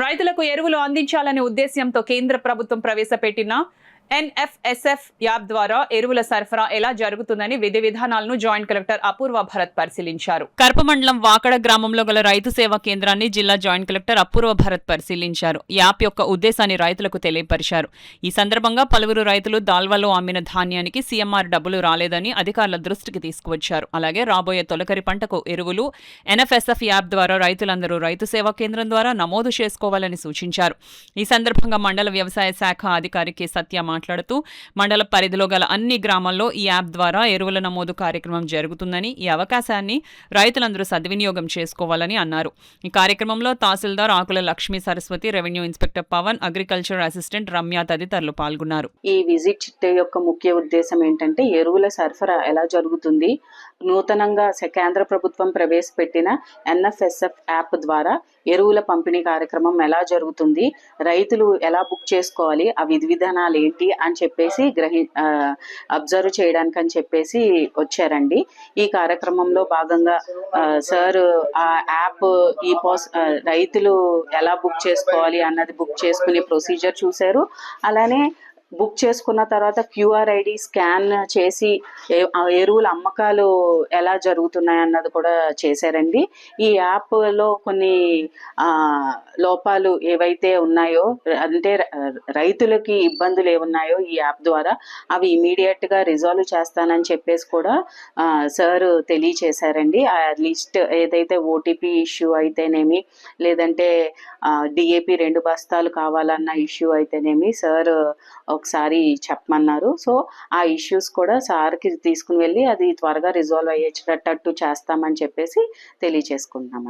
రైతులకు ఎరువులు అందించాలనే ఉద్దేశ్యంతో కేంద్ర ప్రభుత్వం ప్రవేశపెట్టిన ఎన్ఎఫ్ఎస్ఎఫ్ యాప్ ద్వారా ఎరువుల సరఫరా ఎలా జరుగుతుందని విధి విధానాలను జాయింట్ కలెక్టర్ అపూర్వ భరత్ పరిశీలించారు. కరప మండలం వాకడ గ్రామంలో గల రైతు సేవా కేంద్రాన్ని జిల్లా జాయింట్ కలెక్టర్ అపూర్వ భరత్ పరిశీలించారు. యాప్ యొక్క ఉద్దేశాన్ని రైతులకు తెలియపరిచారు. ఈ సందర్భంగా పలువురు రైతులు దాల్వాలో అమ్మిన ధాన్యానికి సీఎంఆర్ డబ్బులు రాలేదని అధికారుల దృష్టికి తీసుకువచ్చారు. అలాగే రాబోయే తొలకరి పంటకు ఎరువులు ఎన్ఎఫ్ఎస్ఎఫ్ యాప్ ద్వారా రైతులందరూ రైతు సేవా కేంద్రం ద్వారా నమోదు చేసుకోవాలని సూచించారు. ఈ సందర్భంగా మండల వ్యవసాయ శాఖ అధికారి కె సత్య మాట్లాడుతూ మండల పరిధిలో గల అన్ని గ్రామాల్లో ఈ యాప్ ద్వారా ఎరువుల నమోదు కార్యక్రమం జరుగుతుందని, ఈ అవకాశాన్ని రైతులందరూ సద్వినియోగం చేసుకోవాలని అన్నారు. ఈ కార్యక్రమంలో tahsildar Akula Lakshmi Saraswati, revenue inspector Pavan, agriculture assistant Ramya తదితరులు పాల్గొన్నారు. ఈ విజిట్ యొక్క ముఖ్య ఉద్దేశం ఏంటంటే ఎరువుల సరఫరా ఎలా జరుగుతుంది, నూతనంగా కేంద్ర ప్రభుత్వం ప్రవేశపెట్టిన ఎన్ఎఫ్ఎస్ఎఫ్ యాప్ ద్వారా ఎరువుల పంపిణీ కార్యక్రమం ఎలా జరుగుతుంది, రైతులు ఎలా బుక్ చేసుకోవాలి, ఆ విధి విధానాలు ఏంటి అని చెప్పేసి అబ్జర్వ్ చేయడానికి అని చెప్పేసి వచ్చారండి. ఈ కార్యక్రమంలో భాగంగా సార్ ఆ యాప్ రైతులు ఎలా బుక్ చేసుకోవాలి అన్నది బుక్ చేసుకునే ప్రొసీజర్ చూశారు. అలానే బుక్ చేసుకున్న తర్వాత క్యూఆర్ ఐడి స్కాన్ చేసి ఎరువుల అమ్మకాలు ఎలా జరుగుతున్నాయి అన్నది కూడా చేశారండి. ఈ యాప్లో కొన్ని లోపాలు ఏవైతే ఉన్నాయో, అంటే రైతులకి ఇబ్బందులు ఏమున్నాయో ఈ యాప్ ద్వారా అవి ఇమీడియట్గా రిజాల్వ్ చేస్తానని చెప్పేసి కూడా సార్ తెలియచేశారండి. ఆ లిస్ట్ ఏదైతే ఓటీపీ ఇష్యూ అయితేనేమి, లేదంటే డిఏపి 2 బస్తాలు కావాలన్న ఇష్యూ అయితేనేమి సార్ ఒకసారి చెప్పమన్నారు. సో ఆ ఇష్యూస్ కూడా సార్కి తీసుకుని వెళ్ళి అది త్వరగా రిజాల్వ్ అయ్యేటట్టు చేస్తామని చెప్పేసి తెలియచేసుకుంటున్నామండి.